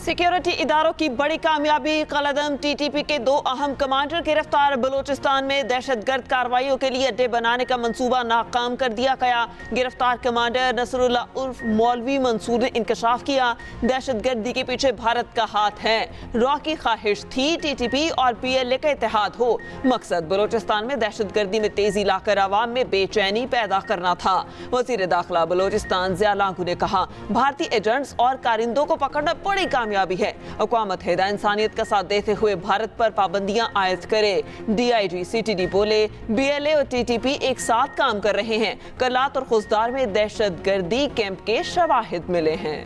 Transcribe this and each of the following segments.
Security इदारों की बड़ी कामयाबी, कलअदम टीटीपी के 2 अहम कमांडर गिरफ्तार। बलूचिस्तान में दहशतगर्द कार्रवाइयों के लिए अड्डे बनाने का मंसूबा नाकाम कर दिया गया। गिरफ्तार कमांडर नसरुल्लाह उर्फ मौलवी मंसूर ने इंकशाफ किया, दहशतगर्दी के पीछे भारत का हाथ है। रॉ की ख्वाहिश थी टीटीपी और पीएलए का इत्तेहाद हो। मकसद बलूचिस्तान में दहशतगर्दी में तेजी लाकर आवाम में बेचैनी पैदा करना था। वजीर दाखिला बलूचिस्तान ज़िया लांगू ने कहा, भारतीय एजेंट्स और कारिंदों को पकड़ना बड़ी कामयाबी है। अक़वाम मुत्तहिदा इंसानियत का साथ देते हुए भारत पर पाबंदियां आयद करे। डीआईजी सीटीडी बोले, बीएलए और टीटीपी एक साथ काम कर रहे हैं। कलात और खुजदार में दहशतगर्दी कैंप के शवाहिद मिले हैं।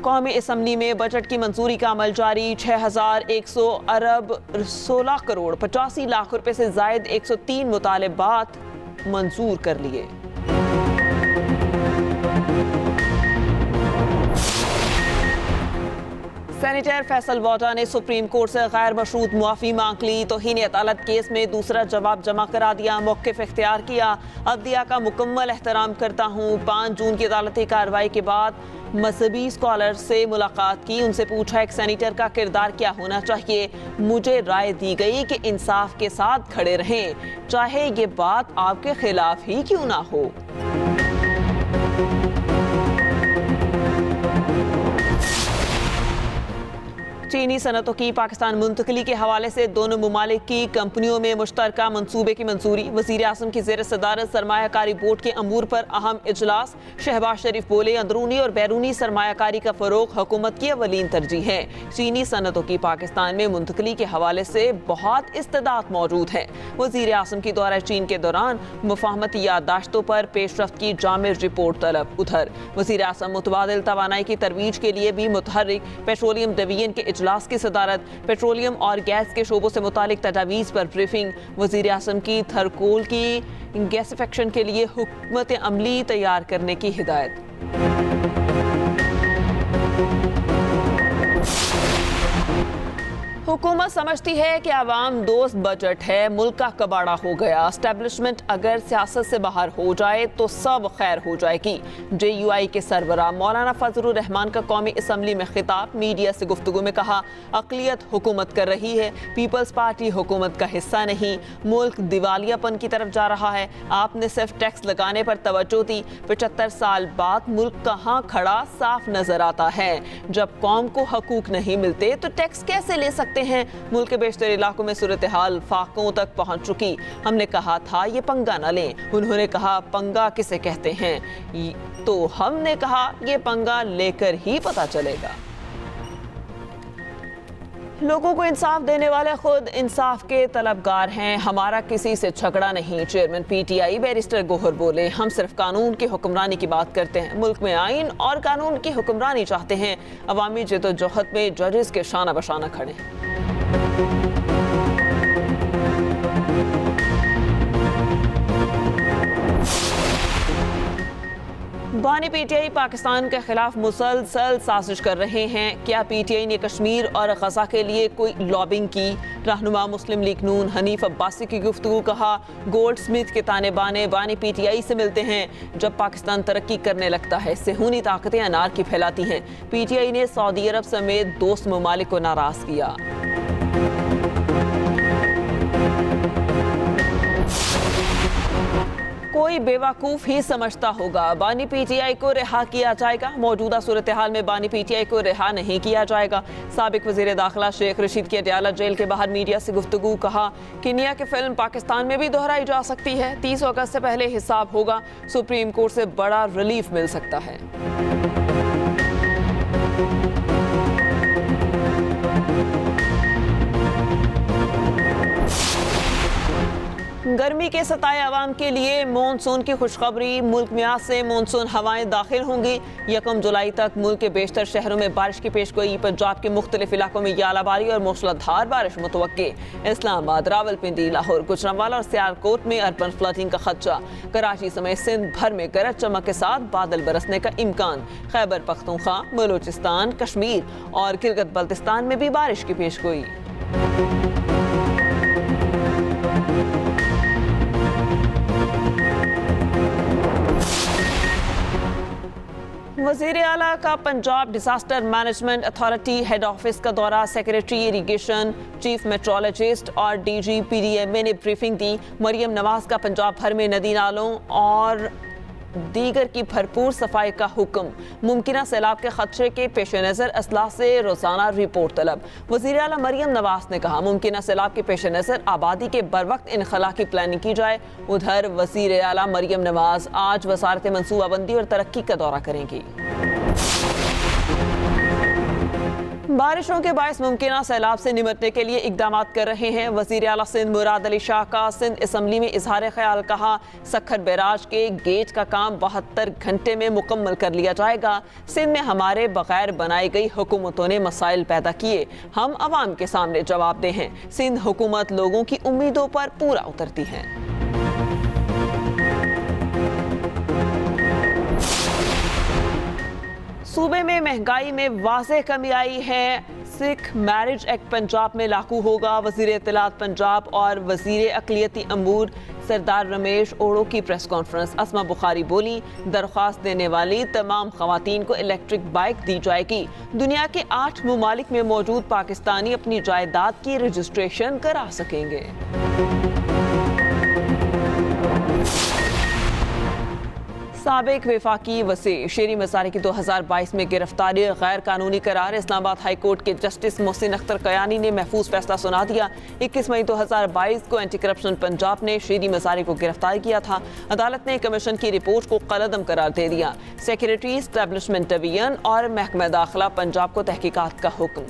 कौमी असम्बली में बजट की मंजूरी का अमल जारी। 6100 अरब 16 करोड़ 85 लाख रुपए से जायद 103 मुतालबात मंजूर कर लिए। सेनेटर फैसल वाटा ने सुप्रीम कोर्ट से गैर मशरूत मुआफ़ी मांग ली। तौहीन अदालत केस में दूसरा जवाब जमा करा दिया, मौक़िफ़ इख्तियार किया। अदलिया का मुकम्मल एहतराम करता हूँ। 5 जून की अदालती कार्रवाई के बाद मजहबी स्कॉलर से मुलाकात की, उनसे पूछा एक सेनेटर का किरदार क्या होना चाहिए। मुझे राय दी गई कि इंसाफ के साथ खड़े रहें, चाहे ये बात आपके खिलाफ ही क्यों ना हो। चीनी सनतों की पाकिस्तान मुंतकली के हवाले से दोनों ममालिक की कंपनियों में मुश्तरका मंसूबे की मंजूरी। वज़ीर आज़म की ज़ेर सदारत सरमायाकारी बोर्ड के अमूर पर अहम इजलास। शहबाज शरीफ बोले, अंदरूनी और बैरूनी सरमायाकारी का फ़रोग़ हुकूमत की अवलीन तरजीह है। चीनी सनतों की पाकिस्तान में मुंतकली के हवाले से बहुत इस्तेदाद मौजूद है। वज़ीर आज़म की दौरा चीन के दौरान मुफाहमती याददाश्तों पर पेशरफ्त की जामिर रिपोर्ट तलब। उधर वज़ीर आज़म मुतबादिल तवानाई की तरवीज के लिए भी मुतहर्रिक पेट्रोलियम डिवीजन के इजलास की सदारत। पेट्रोलियम और गैस के शोबों से मुतालिक तजावीज़ पर ब्रीफिंग। वज़ीर आज़म की थरकोल की गैसिफिकेशन के लिए हुकमत अमली तैयार करने की हिदायत। हुकूमत समझती है कि आवाम दोस्त बजट है, मुल्क का कबाड़ा हो गया। एस्टेब्लिशमेंट अगर सियासत से बाहर हो जाए तो सब खैर हो जाएगी। JUI के सरबराह मौलाना फजलुर रहमान का कौमी असम्बली में खिताब। मीडिया से गुफ्तगू में कहा, अक़लियत हुकूमत कर रही है, पीपल्स पार्टी हुकूमत का हिस्सा नहीं। मुल्क दिवालियापन की तरफ जा रहा है। आपने सिर्फ टैक्स लगाने पर तवज्जो दी। 75 साल बाद मुल्क कहाँ खड़ा साफ नजर आता है। जब कौम को हकूक नहीं मिलते तो टैक्स कैसे ले सकते हैं। मुल्क के बेशतर इलाकों में सूरत हाल फाकों तक पहुंच चुकी। हमने कहा था ये पंगा न लें। उन्होंने कहा, पंगा किसे कहते हैं? तो हमने कहा ये पंगा लेकर ही पता चलेगा। लोगों को इंसाफ देने वाले खुद इंसाफ के तलबगार हैं, हमारा किसी से झगड़ा नहीं। चेयरमैन PTI बैरिस्टर गोहर बोले, हम सिर्फ कानून की हुक्मरानी की बात करते हैं। मुल्क में आइन और कानून की हुक्मरानी चाहते हैं। अवामी जद्दोजहद में जजेस के शाना बशाना खड़े। बानी PTI पाकिस्तान के खिलाफ मुसलसल साजिश कर रहे हैं। क्या PTI ने कश्मीर और गजा के लिए कोई लॉबिंग की? रहनुमा मुस्लिम लीग नून हनीफ अब्बासी की गुफ्तगू। कहा, गोल्ड स्मिथ के ताने बाने बानी PTI से मिलते हैं। जब पाकिस्तान तरक्की करने लगता है, सेहूनी ताकतें अनार की फैलाती हैं। PTI ने सऊदी अरब समेत दोस्त ममालिक को नाराज किया। कोई बेवकूफ़ ही समझता होगा बानी PTI को रिहा किया जाएगा। मौजूदा सूरत हाल में बानी PTI को रिहा नहीं किया जाएगा। साबिक वज़ीर दाखिला शेख रशीद की अडयाला जेल के बाहर मीडिया से गुफ्तगू। कहा, किनिया की फिल्म पाकिस्तान में भी दोहराई जा सकती है। 30 अगस्त से पहले हिसाब होगा। सुप्रीम कोर्ट से बड़ा रिलीफ मिल सकता है। गर्मी के सताए अवाम के लिए मानसून की खुशखबरी। मुल्क में आज से मानसून हवाएं दाखिल होंगी। 1 जुलाई तक मुल्क के बेशतर शहरों में बारिश की पेशगोई। पंजाब के मुख्तलिफ इलाकों में यालाबारी और मूसलाधार बारिश मुतवक्के। इस्लामाबाद, रावलपिंडी, लाहौर, गुजरांवाला और सियालकोट में अर्बन फ्लडिंग का खदशा। कराची समेत सिंध भर में गरज चमक के साथ बादल बरसने का इम्कान। खैबर पख्तूनख्वा, बलूचिस्तान, कश्मीर और गिलगित बल्तिस्तान में भी बारिश की पेशगोई। वज़ीर आला का Punjab disaster management authority head office का दौरा, सेक्रेटरी इरिगेशन, चीफ मेट्रोलॉजिस्ट और DG PDMA ने ब्रीफिंग दी। मरियम नवाज का पंजाब भर में नदी नालों और दीगर की भरपूर सफाई का हुक्म। मुमकिन सैलाब के खदशे के पेश नज़र असलाह से रोजाना रिपोर्ट तलब। वज़ीर आला मरियम नवाज ने कहा मुमकिन सैलाब के पेश नज़र आबादी के बरवक्त इनखला की प्लानिंग की जाए। उधर वज़ीर आला मरियम नवाज आज वजारत मनसूबाबंदी और तरक्की का दौरा करेंगी। बारिशों के बायस मुमकिन सैलाब से निमटने के लिए इकदाम कर रहे हैं। वज़ीर आला सिंध मुराद अली शाह का सिंध असम्बली में इजहार ख्याल, कहा सखर बैराज के गेट का काम 72 घंटे में मुकम्मल कर लिया जाएगा। सिंध में हमारे बगैर बनाई गई हुकूमतों ने मसाइल पैदा किए, हम अवाम के सामने जवाबदेह हैं। सिंध हुकूमत लोगों की उम्मीदों पर पूरा उतरती है। सूबे में महंगाई में वाज़ेह कमी आई है। सिख मैरिज एक्ट पंजाब में लागू होगा। वज़ीर इत्तलात पंजाब और वज़ीर अक़लियती अमूर सरदार रमेश ओड़ो की प्रेस कॉन्फ्रेंस। अस्मा बुखारी बोली दरख्वास्त देने वाली तमाम ख़वातीन को इलेक्ट्रिक बाइक दी जाएगी। दुनिया के 8 ममालिक में मौजूद पाकिस्तानी अपनी जायदाद की रजिस्ट्रेशन करा सकेंगे। साबिक वफाकी वज़ीर शेरी मज़ारी की 2022 में गिरफ्तारी गैर कानूनी करार। इस्लामाबाद हाई कोर्ट के जस्टिस मोहसिन अख्तर कयानी ने महफूज फैसला सुना दिया। 21 मई 2022 को एंटी करप्शन पंजाब ने शेरी मज़ारी को गिरफ्तार किया था। अदालत ने कमीशन की रिपोर्ट को कलअदम करार दे दिया। सेक्रेटरी एस्टैब्लिशमेंट डिवीजन और महकमा दाखिला पंजाब को तहकीकात का हुक्म।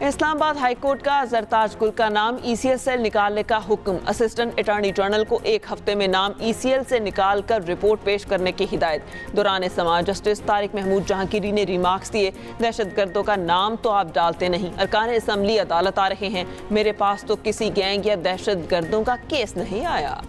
इस्लामाबाद हाई कोर्ट का जरताज गुल का नाम ECL से निकालने का हुक्म। असिस्टेंट अटॉर्नी जनरल को 1 हफ्ते में नाम ECL से निकाल कर रिपोर्ट पेश करने की हिदायत। दौरान समाअत जस्टिस तारिक महमूद जहांगीरी ने रिमार्क्स दिए, दहशत गर्दों का नाम तो आप डालते नहीं, अरकान असम्बली अदालत आ रहे हैं, मेरे पास तो किसी गैंग या दहशत गर्दों का केस नहीं आया।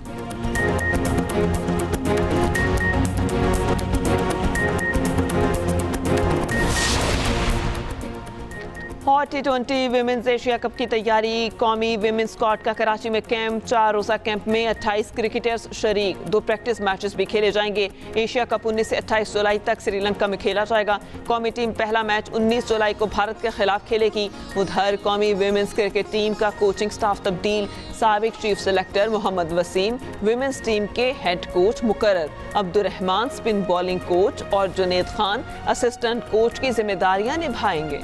Hot T20 women's Asia cup की तैयारी। कौमी विमेंस स्क्वाड का कराची में कैंप। 4 रोज़ा कैंप में 28 क्रिकेटर्स शरीक। 2 प्रैक्टिस मैचेस भी खेले जाएंगे। एशिया कप 19 से 28 जुलाई तक श्रीलंका में खेला जाएगा। कौमी टीम पहला मैच 19 जुलाई को भारत के खिलाफ खेलेगी। उधर कौमी विमेंस क्रिकेट टीम का कोचिंग स्टाफ तब्दील। साबिक chief selector Mohammad Wasim women's team के हेड कोच मुकर्रर। अब्दुर्रहमान स्पिन बॉलिंग कोच और जुनेद खान असिस्टेंट कोच की जिम्मेदारियां निभाएंगे।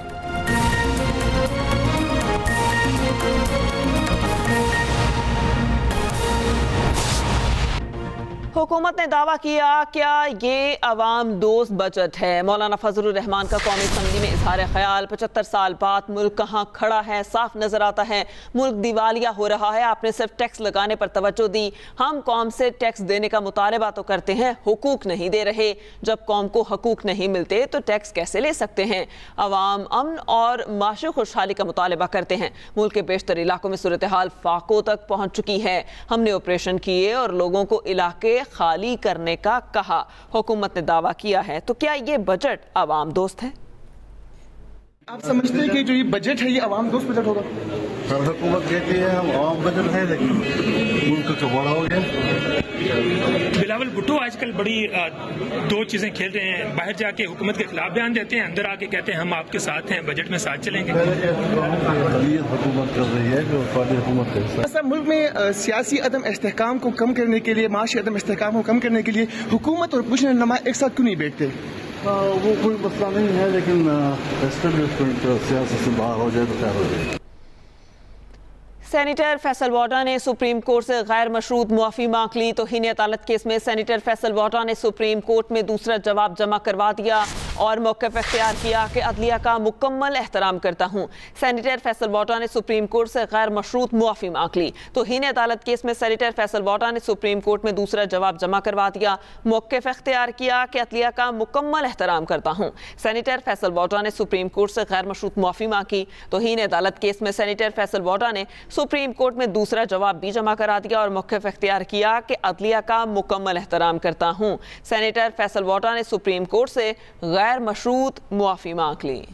हुकूमत ने दावा किया क्या ये अवाम दोस्त बजट है। मौलाना फजलुर रहमान का कौमी असम्बली में इजहार ख्याल। 75 साल बाद मुल्क कहाँ खड़ा है साफ नजर आता है। मुल्क दिवालिया हो रहा है। आपने सिर्फ टैक्स लगाने पर तवज्जो दी। हम कौम से टैक्स देने का मुतालबा तो करते हैं, हुकूक नहीं दे रहे। जब कौम को हकूक नहीं मिलते तो टैक्स कैसे ले सकते हैं। अवाम अमन और माशी खुशहाली का मुतालबा करते हैं। मुल्क के बेशतर इलाकों में सूरत हाल फाकों तक पहुँच चुकी है। हमने ऑपरेशन किए और लोगों को इलाके खाली करने का कहा। हुकूमत ने दावा किया है, तो क्या ये बजट आवाम दोस्त है? आप समझते हैं कि जो ये बजट है ये आवाम दोस्त बजट होगा? सर हुकूमत कहती है हम आवाम बजट है, लेकिन मुल्क तो बड़ा हो गया। बिलावल भुट्टो आजकल बड़ी 2 चीजें खेल रहे हैं। बाहर जाके हुकूमत के खिलाफ बयान देते हैं, अंदर आके कहते हैं हम आपके साथ हैं, बजट में साथ चलेंगे। हुकूमत कर रही है जो हुकूमत कर। ऐसा मुल्क में सियासी अदम इस्तेहकाम को कम करने के लिए, माशी अदम इस्तेहकाम को कम करने के लिए हुकूमत और कुछ नुमा एक साथ क्यों नहीं बैठते? वो कोई मसला नहीं है, लेकिन एस्टेब्लिशमेंट सियासत से बाहर हो जाए तो क्या हो जाए। सेनेटर फैसल वाडा ने सुप्रीम कोर्ट से गैर मशरूत मुआफ़ी मांग ली। तौहीन अदालत केस में सेनेटर फैसल वाडा ने सुप्रीम कोर्ट में दूसरा जवाब जमा करवा दिया और मौक़िफ़ इख्तियार किया कि अदलिया का मुकम्मल एहतराम करता हूँ। सेनेटर फैसल वाडा ने सुप्रीम कोर्ट से गैर मशरूत मुआफ़ी मांग ली। तौहीन अदालत केस में सेनेटर फैसल वाडा ने सुप्रीम कोर्ट में दूसरा जवाब जमा करवा दिया, मौक़िफ़ इख्तियार किया कि अदलिया का मुकम्मल एहतराम करता हूँ। सेनेटर फैसल वाडा ने सुप्रीम कोर्ट से गैर मशरूत मुआफ़ी मांगी। तौहीन अदालत केस में सेनेटर फैसल वाडा ने सुप्रीम कोर्ट में दूसरा जवाब भी जमा करा दिया और मौक़िफ़ इख्तियार किया कि अदलिया का मुकम्मल एहतराम करता हूँ। सेनेटर फैसल वाडा ने सुप्रीम कोर्ट से गैर मशरूत मुआफ़ी मांग ली।